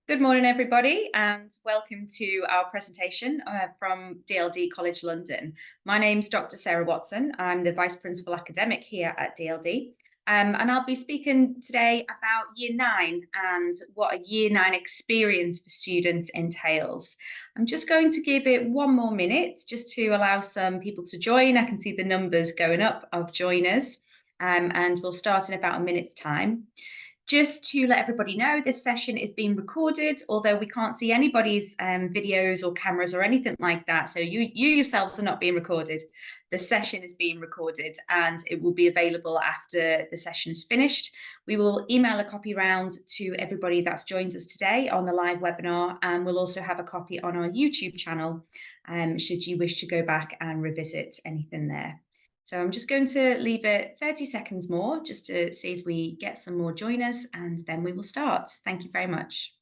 Good morning, everybody, and welcome to our presentation from DLD College London. My name's Dr. Sarah Watson. I'm the Vice Principal Academic here at DLD, and I'll be speaking today about Year 9 and what a Year 9 experience for students entails. I'm just going to give it one more minute just to allow some people to join. I can see the numbers going up of joiners, and we'll start in about a minute's time. Just to let everybody know, this session is being recorded, although we can't see anybody's videos or cameras or anything like that. So you yourselves are not being recorded. The session is being recorded and it will be available after the session is finished. We will email a copy round to everybody that's joined us today on the live webinar, and we'll also have a copy on our YouTube channel should you wish to go back and revisit anything there. So I'm just going to leave it 30 seconds more just to see if we get some more joiners, and then we will start. Thank you very much.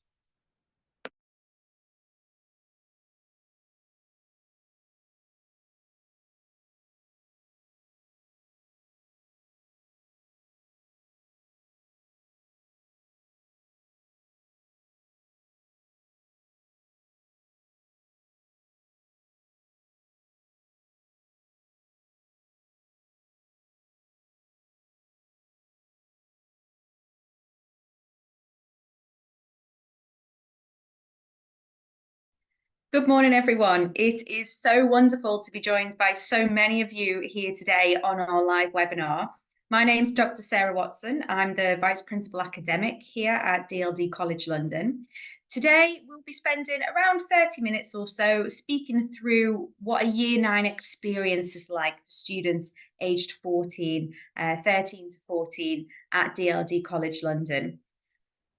Good morning, everyone. It is so wonderful to be joined by so many of you here today on our live webinar. My name's Dr. Sarah Watson. I'm the Vice Principal Academic here at DLD College London. Today, we'll be spending around 30 minutes or so speaking through what a Year 9 experience is like for students aged 13 to 14 at DLD College London.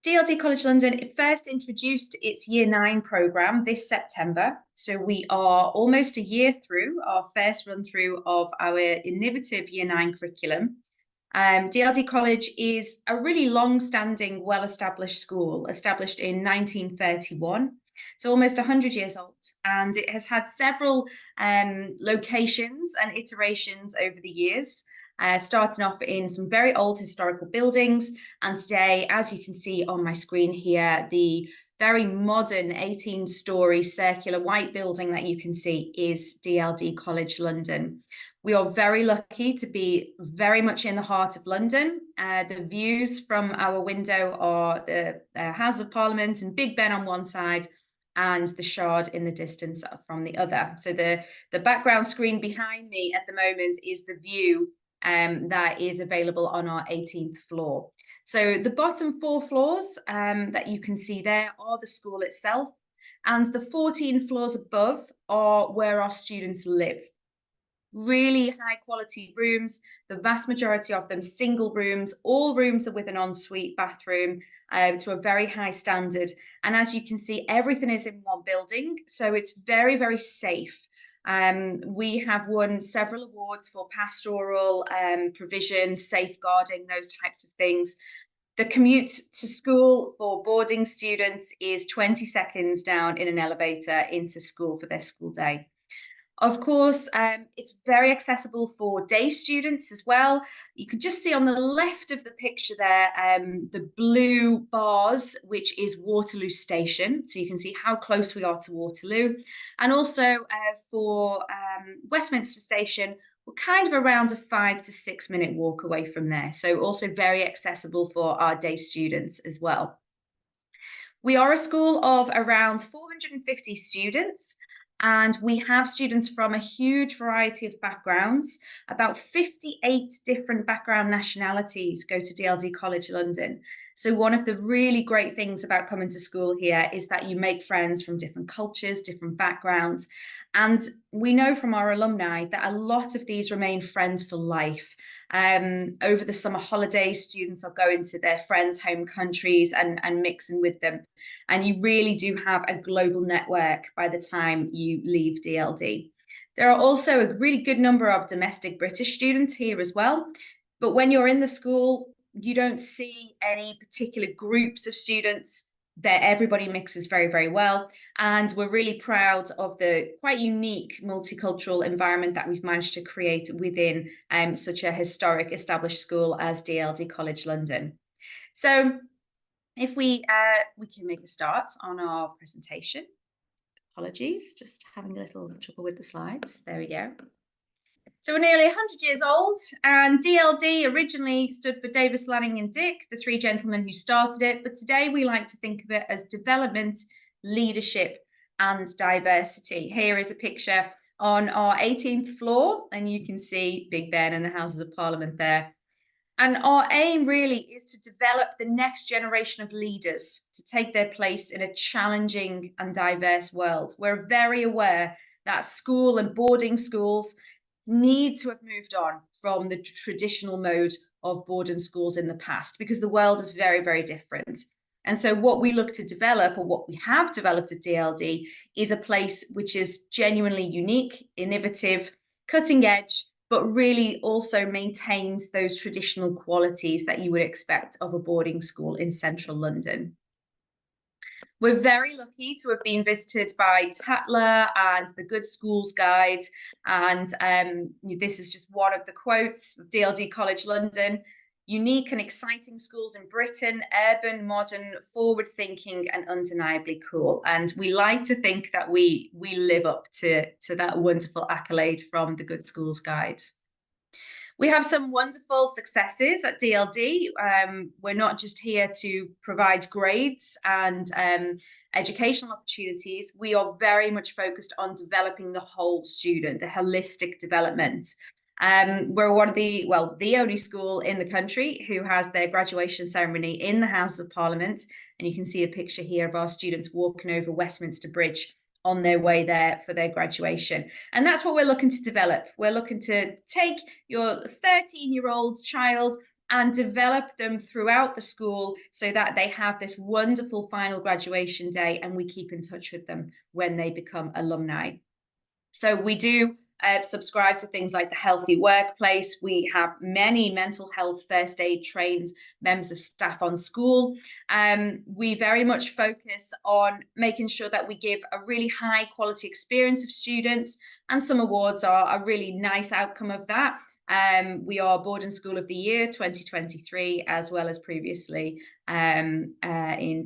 DLD College London first introduced its Year 9 programme this September. So we are almost a year through our first run through of our innovative Year 9 curriculum. DLD College is a really long-standing, well-established school, established in 1931. So almost 100 years old, and it has had several locations and iterations over the years. Starting off in some very old historical buildings, and today, as you can see on my screen here, the very modern 18-storey circular white building that you can see is DLD College London. We are very lucky to be very much in the heart of London. The views from our window are the House of Parliament and Big Ben on one side, and the Shard in the distance from the other. So the background screen behind me at the moment is the view that is available on our 18th floor. So the bottom 4 floors that you can see there are the school itself, and the 14 floors above are where our students live. Really high quality rooms, the vast majority of them single rooms. All rooms are with an ensuite bathroom to a very high standard. And as you can see, everything is in one building, so it's very, very safe. We have won several awards for pastoral provision, safeguarding, those types of things. The commute to school for boarding students is 20 seconds down in an elevator into school for their school day. Of course, it's very accessible for day students as well. You can just see on the left of the picture there, the blue bars, which is Waterloo Station. So you can see how close we are to Waterloo. And also for Westminster Station, we're kind of around a 5 to 6 minute walk away from there. So also very accessible for our day students as well. We are a school of around 450 students. And we have students from a huge variety of backgrounds. About 58 different background nationalities go to DLD College London. So one of the really great things about coming to school here is that you make friends from different cultures, different backgrounds. And we know from our alumni that a lot of these remain friends for life. Over the summer holidays, students are going to their friends' home countries and mixing with them. And you really do have a global network by the time you leave DLD. There are also a really good number of domestic British students here as well. But when you're in the school, you don't see any particular groups of students. There, everybody mixes very, very well. And we're really proud of the quite unique multicultural environment that we've managed to create within such a historic established school as DLD College London. So If we can make a start on our presentation. Apologies, just having a little trouble with the slides. There we go. So we're nearly 100 years old, and DLD originally stood for Davis, Lanning and Dick, the three gentlemen who started it, but today we like to think of it as development, leadership and diversity. Here is a picture on our 18th floor, and you can see Big Ben and the Houses of Parliament there. And our aim really is to develop the next generation of leaders to take their place in a challenging and diverse world. We're very aware that school and boarding schools need to have moved on from the traditional mode of boarding schools in the past, because the world is very, very different. And so what we look to develop, or what we have developed at DLD, is a place which is genuinely unique, innovative, cutting edge, but really also maintains those traditional qualities that you would expect of a boarding school in central London. We're very lucky to have been visited by Tatler and the Good Schools Guide, and this is just one of the quotes of DLD College London: unique and exciting schools in Britain, urban, modern, forward-thinking and undeniably cool. And we like to think that we live up to that wonderful accolade from the Good Schools Guide. We have some wonderful successes at DLD. We're not just here to provide grades and educational opportunities. We are very much focused on developing the whole student, the holistic development. We're one of the only school in the country who has their graduation ceremony in the House of Parliament. And you can see a picture here of our students walking over Westminster Bridge on their way there for their graduation. And that's what we're looking to develop. We're looking to take your 13-year-old child and develop them throughout the school so that they have this wonderful final graduation day, and we keep in touch with them when they become alumni. So we do subscribe to things like the healthy workplace. We have many mental health first aid trained members of staff on school. We very much focus on making sure that we give a really high quality experience of students, and some awards are a really nice outcome of that. We are Boarding School of the Year 2023, as well as previously in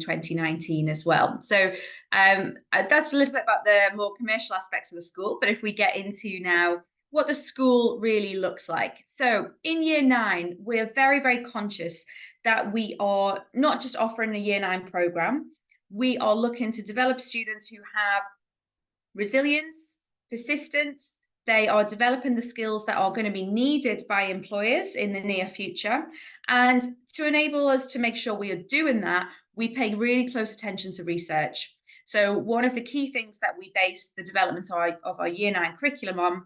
2019 as well. So that's a little bit about the more commercial aspects of the school. But if we get into now what the school really looks like. So in year 9, we're very, very conscious that we are not just offering a year 9 program. We are looking to develop students who have resilience, persistence. They are developing the skills that are going to be needed by employers in the near future. And to enable us to make sure we are doing that, we pay really close attention to research. So one of the key things that we base the development of our year 9 curriculum on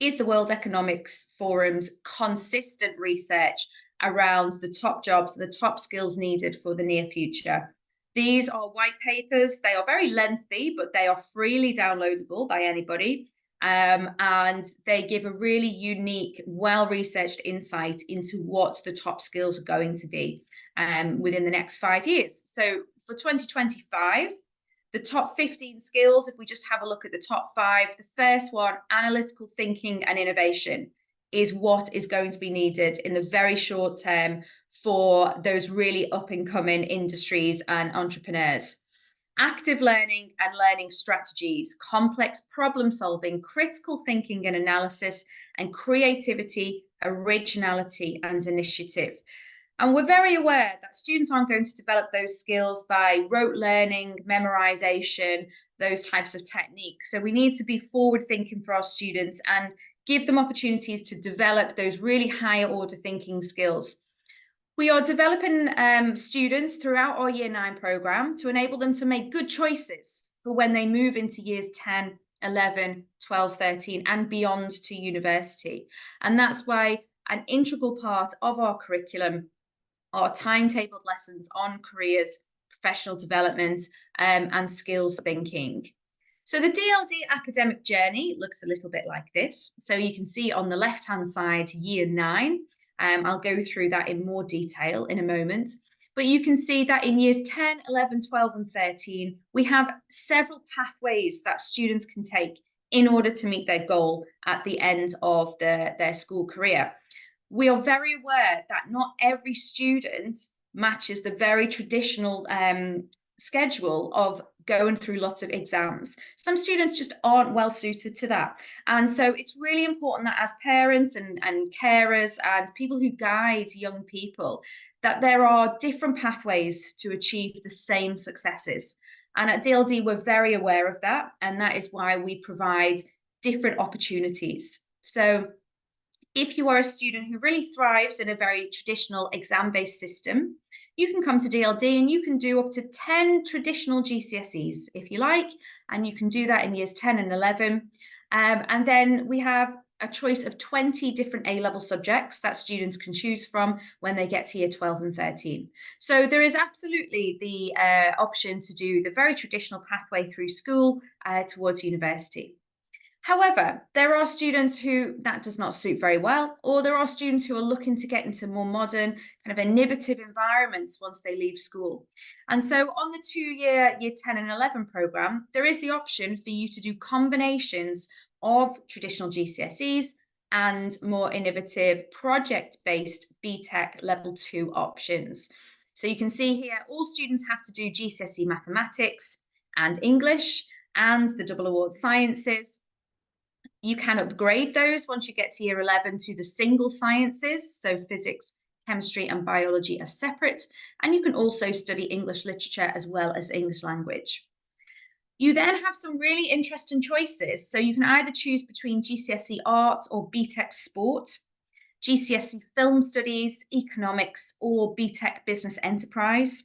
is the World Economic Forum's consistent research around the top jobs, the top skills needed for the near future. These are white papers. They are very lengthy, but they are freely downloadable by anybody. And they give a really unique, well-researched insight into what the top skills are going to be within the next 5 years. So for 2025, the top 15 skills, if we just have a look at the top 5, the first one, analytical thinking and innovation, is what is going to be needed in the very short term for those really up-and-coming industries and entrepreneurs. Active learning and learning strategies, complex problem solving, critical thinking and analysis, and creativity, originality, and initiative. And we're very aware that students aren't going to develop those skills by rote learning, memorization, those types of techniques. So we need to be forward thinking for our students and give them opportunities to develop those really higher order thinking skills. We are developing students throughout our year 9 program to enable them to make good choices for when they move into years 10, 11, 12, 13 and beyond to university. And that's why an integral part of our curriculum are timetabled lessons on careers, professional development and skills thinking. So the DLD academic journey looks a little bit like this. So you can see on the left-hand side, year 9. I'll go through that in more detail in a moment. But you can see that in years 10, 11, 12, and 13, we have several pathways that students can take in order to meet their goal at the end of their school career. We are very aware that not every student matches the very traditional schedule of going through lots of exams. Some students just aren't well suited to that. And so it's really important that as parents and carers and people who guide young people, that there are different pathways to achieve the same successes. And at DLD, we're very aware of that. And that is why we provide different opportunities. So if you are a student who really thrives in a very traditional exam-based system, you can come to DLD and you can do up to 10 traditional GCSEs if you like, and you can do that in years 10 and 11. And then we have a choice of 20 different A-level subjects that students can choose from when they get to year 12 and 13. So there is absolutely the option to do the very traditional pathway through school towards university. However, there are students who that does not suit very well, or there are students who are looking to get into more modern, kind of innovative environments once they leave school. And so on the 2-year Year 10 and 11 programme, there is the option for you to do combinations of traditional GCSEs and more innovative project-based BTEC Level 2 options. So you can see here, all students have to do GCSE Mathematics and English and the double award Sciences. You can upgrade those once you get to year 11 to the single sciences, so physics, chemistry, and biology are separate, and you can also study English literature as well as English language. You then have some really interesting choices, so you can either choose between GCSE Art or BTEC Sport, GCSE Film Studies, Economics, or BTEC Business Enterprise,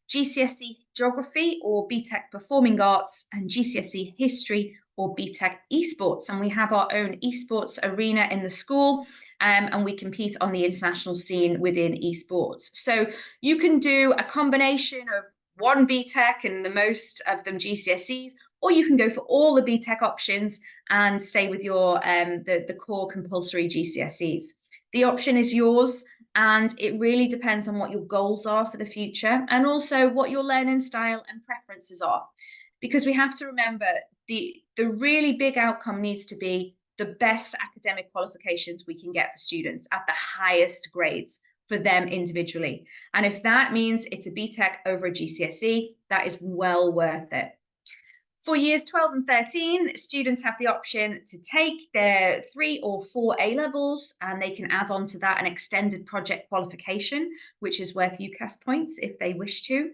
GCSE Geography or BTEC Performing Arts, and GCSE History or BTEC Esports. And we have our own esports arena in the school, and we compete on the international scene within esports. So you can do a combination of one BTEC and the most of them GCSEs, or you can go for all the BTEC options and stay with your the core compulsory GCSEs. The option is yours, and it really depends on what your goals are for the future and also what your learning style and preferences are. Because we have to remember the really big outcome needs to be the best academic qualifications we can get for students at the highest grades for them individually. And if that means it's a BTEC over a GCSE, that is well worth it. For years 12 and 13, students have the option to take their 3 or 4 A-levels, and they can add on to that an extended project qualification, which is worth UCAS points if they wish to.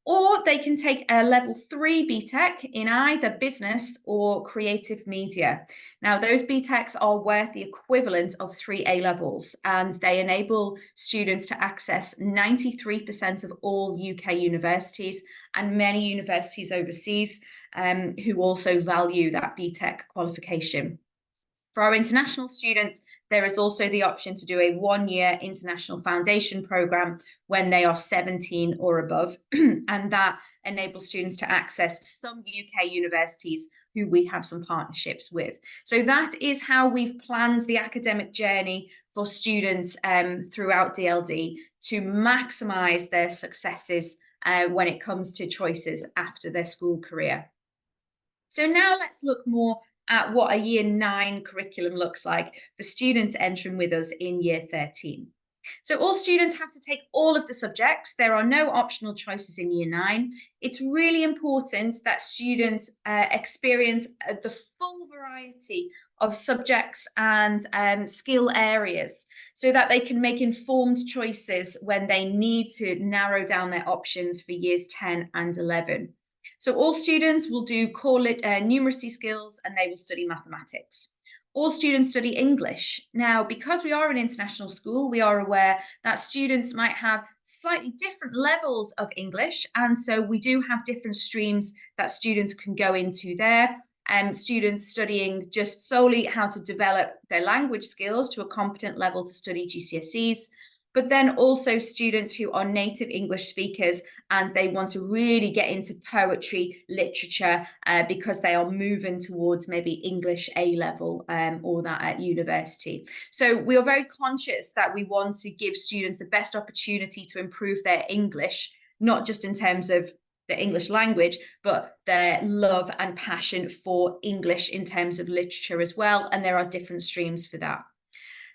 Or they can take a level 3 BTEC in either business or creative media. Now, those BTECs are worth the equivalent of 3 A-levels, and they enable students to access 93% of all UK universities and many universities overseas who also value that BTEC qualification. For our international students, there is also the option to do a 1-year international foundation program when they are 17 or above, and that enables students to access some UK universities who we have some partnerships with. So that is how we've planned the academic journey for students throughout DLD to maximise their successes when it comes to choices after their school career. So now let's look more at what a year 9 curriculum looks like for students entering with us in year 13. So all students have to take all of the subjects. There are no optional choices in year 9. It's really important that students experience the full variety of subjects and skill areas so that they can make informed choices when they need to narrow down their options for years 10 and 11. So all students will do core numeracy skills, and they will study mathematics. All students study English. Now, because we are an international school, we are aware that students might have slightly different levels of English, and so we do have different streams that students can go into there. Students studying just solely how to develop their language skills to a competent level to study GCSEs, but then also students who are native English speakers and they want to really get into poetry, literature, because they are moving towards maybe English A-level or that at university. So we are very conscious that we want to give students the best opportunity to improve their English, not just in terms of the English language, but their love and passion for English in terms of literature as well. And there are different streams for that.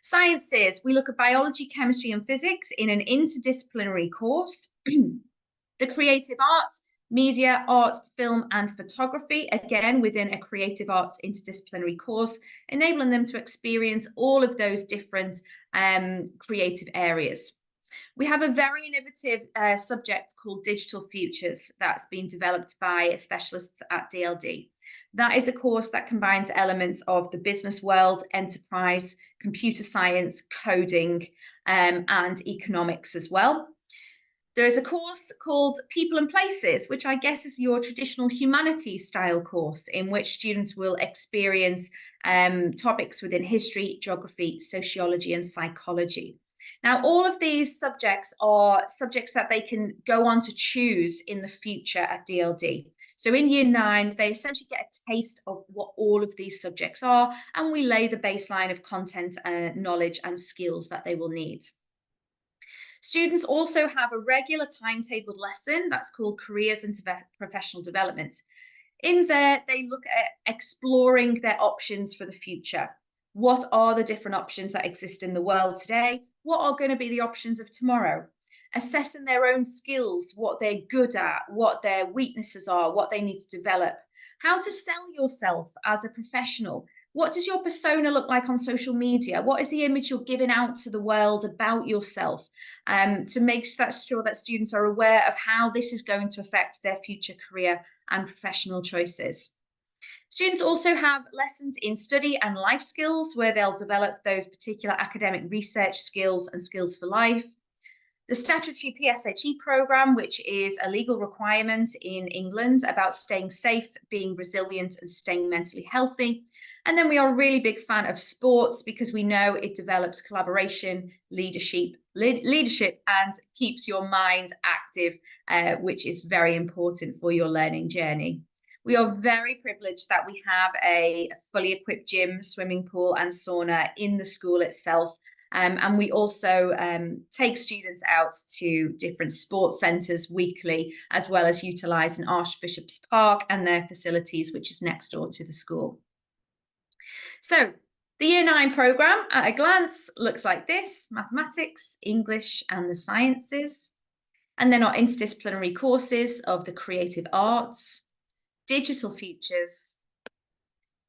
Sciences, we look at biology, chemistry, and physics in an interdisciplinary course. The creative arts, media, art, film, and photography, again within a creative arts interdisciplinary course, enabling them to experience all of those different creative areas. We have a very innovative subject called Digital Futures that's been developed by specialists at DLD. That is a course that combines elements of the business world, enterprise, computer science, coding, and economics as well. There is a course called People and Places, which I guess is your traditional humanities style course, in which students will experience topics within history, geography, sociology, and psychology. Now, all of these subjects are subjects that they can go on to choose in the future at DLD. So in year 9, they essentially get a taste of what all of these subjects are, and we lay the baseline of content, knowledge, and skills that they will need. Students also have a regular timetabled lesson that's called Careers and Professional Development. In there, they look at exploring their options for the future. What are the different options that exist in the world today? What are going to be the options of tomorrow? Assessing their own skills, what they're good at, what their weaknesses are, what they need to develop. How to sell yourself as a professional. What does your persona look like on social media? What is the image you're giving out to the world about yourself? To make sure that students are aware of how this is going to affect their future career and professional choices. Students also have lessons in study and life skills, where they'll develop those particular academic research skills and skills for life. The statutory PSHE programme, which is a legal requirement in England about staying safe, being resilient, and staying mentally healthy. And then we are a really big fan of sports, because we know it develops collaboration, leadership, and keeps your mind active, which is very important for your learning journey. We are very privileged that we have a fully equipped gym, swimming pool, and sauna in the school itself. And we also take students out to different sports centres weekly, as well as utilising Archbishop's Park and their facilities, which is next door to the school. So the Year 9 programme at a glance looks like this: mathematics, English, and the sciences. And then our interdisciplinary courses of the creative arts, digital futures,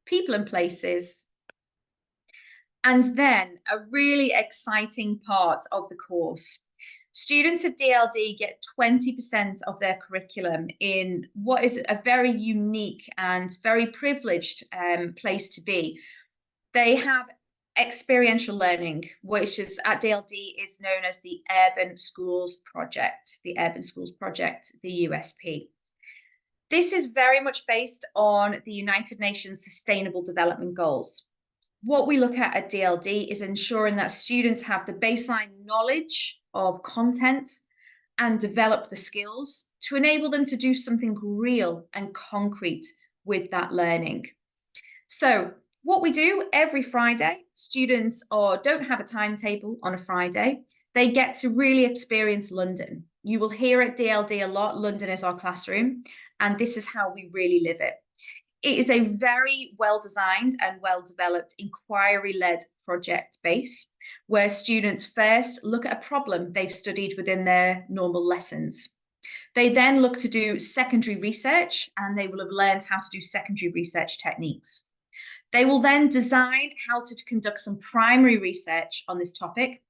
people and places, and then a really exciting part of the course. Students at DLD get 20% of their curriculum in what is a very unique and very privileged place to be. They have experiential learning, which is at DLD is known as the Urban Schools Project, the USP. This is very much based on the United Nations Sustainable Development Goals. What we look at DLD is ensuring that students have the baseline knowledge of content and develop the skills to enable them to do something real and concrete with that learning. So what we do every Friday, students don't have a timetable on a Friday. They get to really experience London. You will hear at DLD a lot, London is our classroom, and this is how we really live it. It is a very well-designed and well-developed inquiry-led project base, where students first look at a problem they've studied within their normal lessons. They then look to do secondary research, and they will have learned how to do secondary research techniques. They will then design how to conduct some primary research on this topic,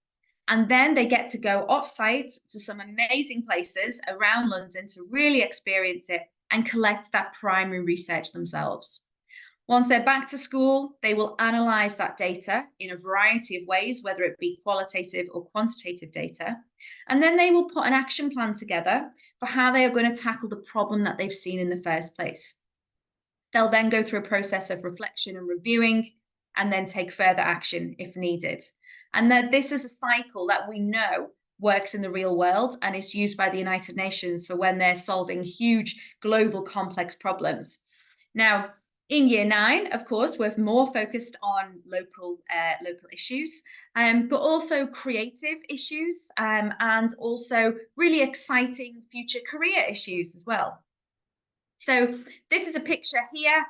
and then they get to go off-site to some amazing places around London to really experience it and collect that primary research themselves. Once they're back to school, they will analyse that data in a variety of ways, whether it be qualitative or quantitative data, and then they will put an action plan together for how they are going to tackle the problem that they've seen in the first place. They'll then go through a process of reflection and reviewing, and then take further action if needed. And that this is a cycle that we know works in the real world and is used by the United Nations for when they're solving huge global complex problems. Now, in Year 9, of course, we're more focused on local issues, but also creative issues, and also really exciting future career issues as well. So this is a picture here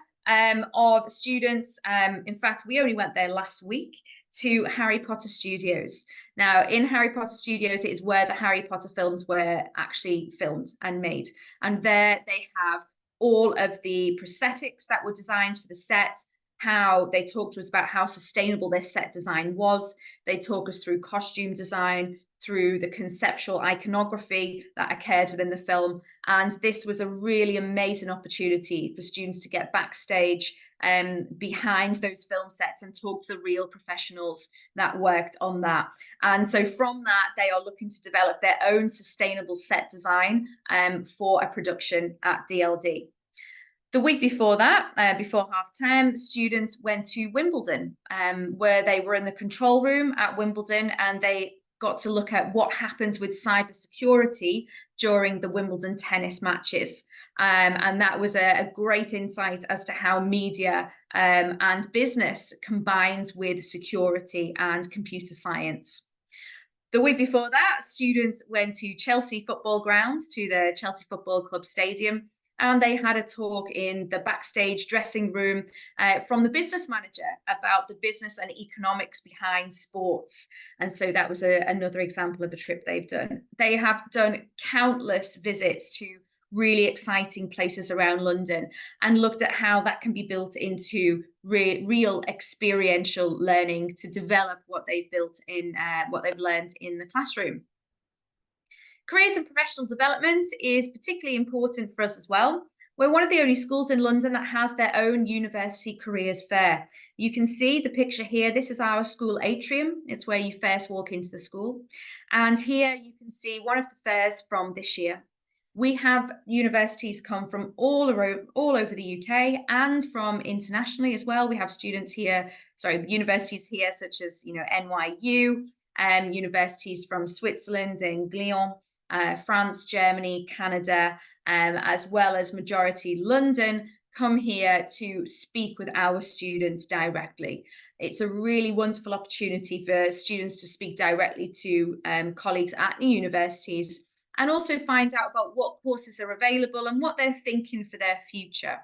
of students. In fact, we only went there last week. to Harry Potter Studios. Now, in Harry Potter Studios, it is where the Harry Potter films were actually filmed and made. And there they have all of the prosthetics that were designed for the set, how they talk to us about how sustainable their set design was. They talk us through costume design, through the conceptual iconography that occurred within the film. And this was a really amazing opportunity for students to get backstage behind those film sets and talk to the real professionals that worked on that. And so from that, they are looking to develop their own sustainable set design for a production at DLD. The week before that, before half term, students went to Wimbledon, where they were in the control room at Wimbledon, and they got to look at what happens with cybersecurity during the Wimbledon tennis matches. And that was a great insight as to how media and business combines with security and computer science. The week before that, students went to Chelsea football grounds, to the Chelsea Football Club Stadium, and they had a talk in the backstage dressing room from the business manager about the business and economics behind sports. And so that was another example of a trip they've done. They have done countless visits to really exciting places around London and looked at how that can be built into real experiential learning to develop what they've built in what they've learned in the classroom. Careers and professional development is particularly important for us as well. We're one of the only schools in London that has their own university careers fair. You can see the picture here. This is our school atrium. It's where you first walk into the school. And here you can see one of the fairs from this year. We have universities come from all over the UK and from internationally as well. We have students here, universities here such as NYU, universities from Switzerland and Lyon, France, Germany, Canada, as well as majority London, come here to speak with our students directly. It's a really wonderful opportunity for students to speak directly to colleagues at the universities and also find out about what courses are available and what they're thinking for their future.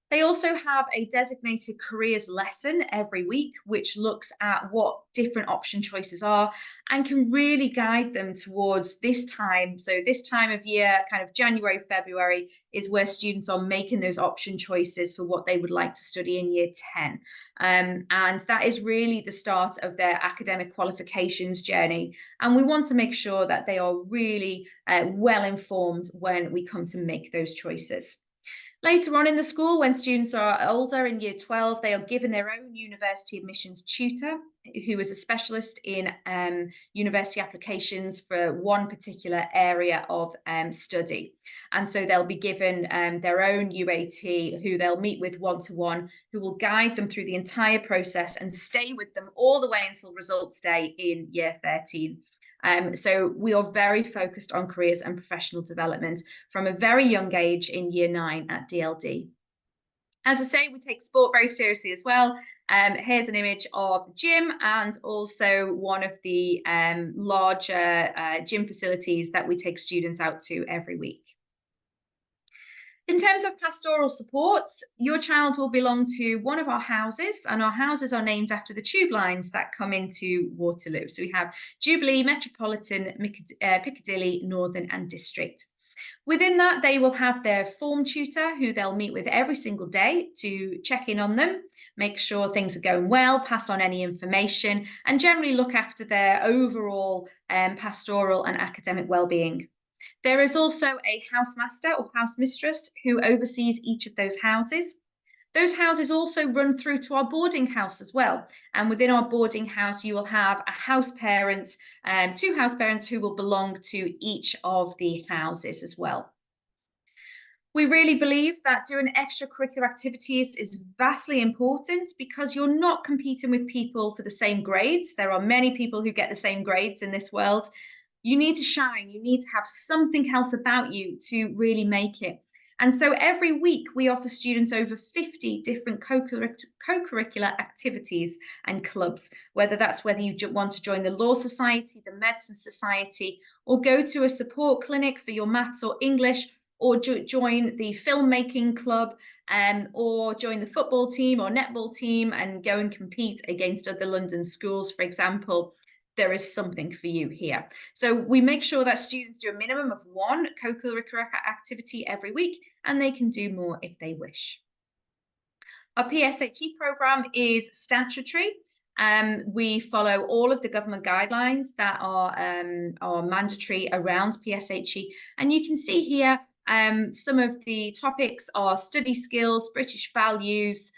They also have a designated careers lesson every week, which looks at what different option choices are and can really guide them towards this time. So this time of year, kind of January, February, is where students are making those option choices for what they would like to study in year 10. And that is really the start of their academic qualifications journey. And we want to make sure that they are really well informed when we come to make those choices. Later on in the school, when students are older in year 12, they are given their own university admissions tutor, who is a specialist in university applications for one particular area of study. And so they'll be given their own UAT, who they'll meet with one-to-one, who will guide them through the entire process and stay with them all the way until results day in year 13. So we are very focused on careers and professional development from a very young age in year 9 at DLD. As I say, we take sport very seriously as well. Here's an image of the gym and also one of the larger gym facilities that we take students out to every week. In terms of pastoral supports, your child will belong to one of our houses, and our houses are named after the tube lines that come into Waterloo. So we have Jubilee, Metropolitan, Piccadilly, Northern and District. Within that, they will have their form tutor who they'll meet with every single day to check in on them, make sure things are going well, pass on any information, and generally look after their overall pastoral and academic well-being. There is also a housemaster or housemistress who oversees each of those houses. Those houses also run through to our boarding house as well. And within our boarding house, you will have a house parent, 2 house parents who will belong to each of the houses as well. We really believe that doing extracurricular activities is vastly important because you're not competing with people for the same grades. There are many people who get the same grades in this world. You need to shine. You need to have something else about you to really make it. And so every week we offer students over 50 different co-curricular activities and clubs, whether you want to join the Law Society, the Medicine Society, or go to a support clinic for your maths or English. or join the filmmaking club, or join the football team or netball team and go and compete against other London schools, for example, there is something for you here. So we make sure that students do a minimum of one co-curricular activity every week, and they can do more if they wish. Our PSHE programme is statutory. We follow all of the government guidelines that are mandatory around PSHE. And you can see here some of the topics are study skills, British values,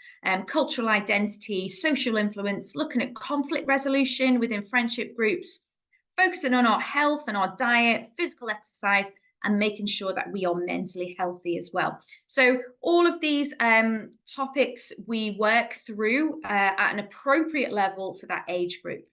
cultural identity, social influence, looking at conflict resolution within friendship groups, focusing on our health and our diet, physical exercise, and making sure that we are mentally healthy as well. So all of these topics we work through at an appropriate level for that age group.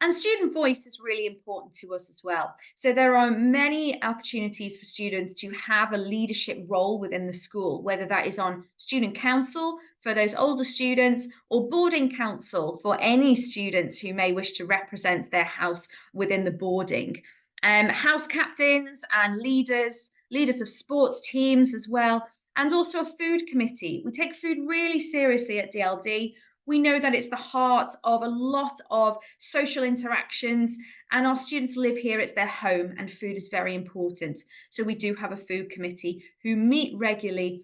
And student voice is really important to us as well. So there are many opportunities for students to have a leadership role within the school, whether that is on student council for those older students or boarding council for any students who may wish to represent their house within the boarding. House captains and leaders of sports teams as well, and also a food committee. We take food really seriously at DLD. We know that it's the heart of a lot of social interactions, and our students live here, it's their home, and food is very important. So we do have a food committee who meet regularly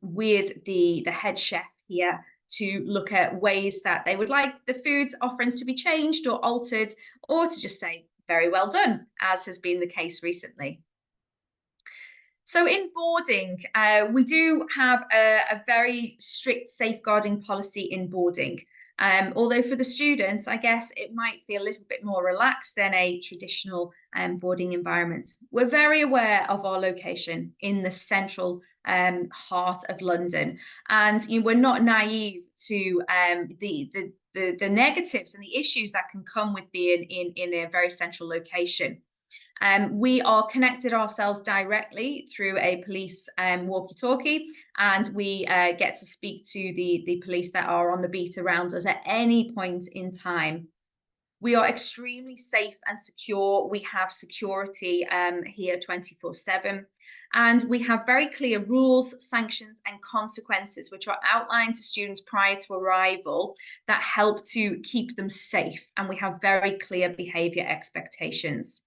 with the head chef here to look at ways that they would like the food's offerings to be changed or altered, or to just say, very well done, as has been the case recently. So in boarding, we do have a very strict safeguarding policy in boarding. Although for the students, I guess it might feel a little bit more relaxed than a traditional boarding environment. We're very aware of our location in the central heart of London, and we're not naive to the negatives and the issues that can come with being in a very central location. We are connected ourselves directly through a police walkie-talkie, and we get to speak to the police that are on the beat around us at any point in time. We are extremely safe and secure. We have security here 24/7. And we have very clear rules, sanctions, and consequences, which are outlined to students prior to arrival that help to keep them safe. And we have very clear behaviour expectations.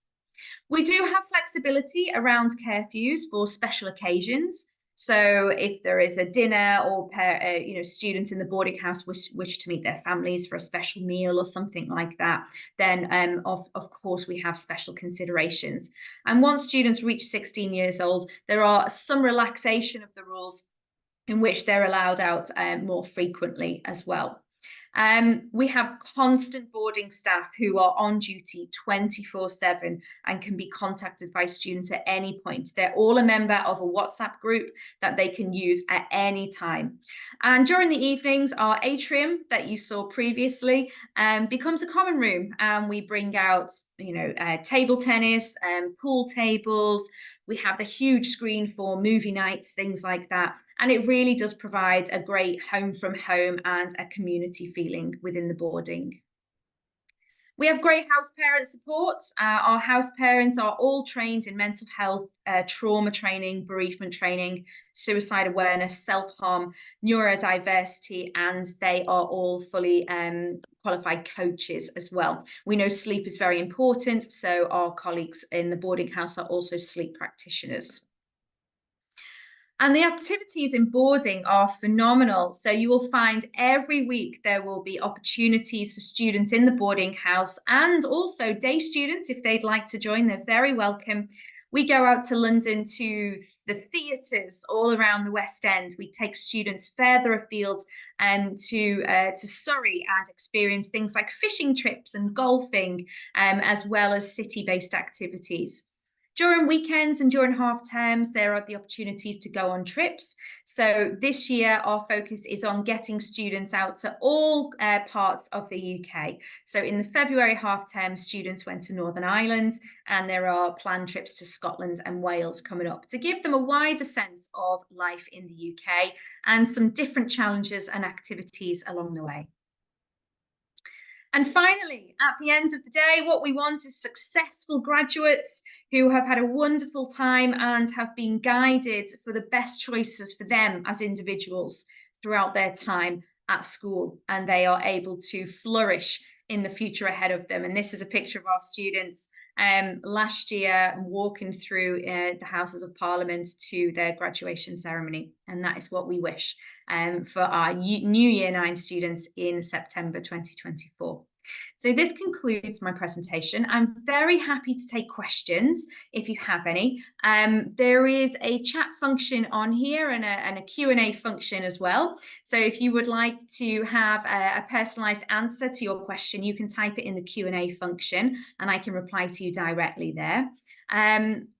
We do have flexibility around curfews for special occasions. So if there is a dinner or students in the boarding house wish to meet their families for a special meal or something like that, then of course we have special considerations. And once students reach 16 years old, there are some relaxation of the rules in which they're allowed out more frequently as well. We have constant boarding staff who are on duty 24/7 and can be contacted by students at any point. They're all a member of a WhatsApp group that they can use at any time. And during the evenings, our atrium that you saw previously becomes a common room. And we bring out, table tennis, pool tables. We have the huge screen for movie nights, things like that. And it really does provide a great home from home and a community feeling within the boarding. We have great house parent support. Our house parents are all trained in mental health, trauma training, bereavement training, suicide awareness, self-harm, neurodiversity, and they are all fully qualified coaches as well. We know sleep is very important, so our colleagues in the boarding house are also sleep practitioners. And the activities in boarding are phenomenal. So you will find every week there will be opportunities for students in the boarding house, and also day students, if they'd like to join, they're very welcome. We go out to London to the theatres all around the West End. We take students further afield to Surrey and experience things like fishing trips and golfing, as well as city-based activities. During weekends and during half terms, there are the opportunities to go on trips. So this year, our focus is on getting students out to all parts of the UK. So in the February half term, students went to Northern Ireland, and there are planned trips to Scotland and Wales coming up to give them a wider sense of life in the UK and some different challenges and activities along the way. And finally, at the end of the day, what we want is successful graduates who have had a wonderful time and have been guided for the best choices for them as individuals throughout their time at school, and they are able to flourish in the future ahead of them. And this is a picture of our students last year walking through the Houses of Parliament to their graduation ceremony. And that is what we wish for our new Year 9 students in September 2024. So this concludes my presentation. I'm very happy to take questions if you have any. There is a chat function on here and a Q&A function as well. So if you would like to have a personalized answer to your question, you can type it in the Q&A function and I can reply to you directly there.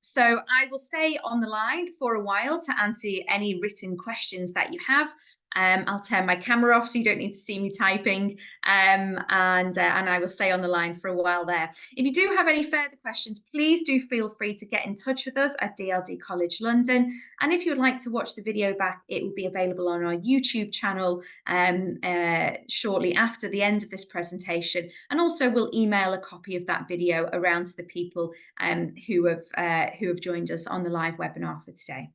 So I will stay on the line for a while to answer any written questions that you have. I'll turn my camera off so you don't need to see me typing, and I will stay on the line for a while there. If you do have any further questions, please do feel free to get in touch with us at DLD College London. And if you would like to watch the video back, it will be available on our YouTube channel shortly after the end of this presentation. And also we'll email a copy of that video around to the people who have joined us on the live webinar for today.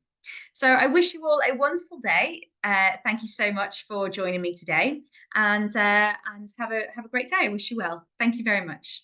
So I wish you all a wonderful day. Thank you so much for joining me today, and have a great day. I wish you well. Thank you very much.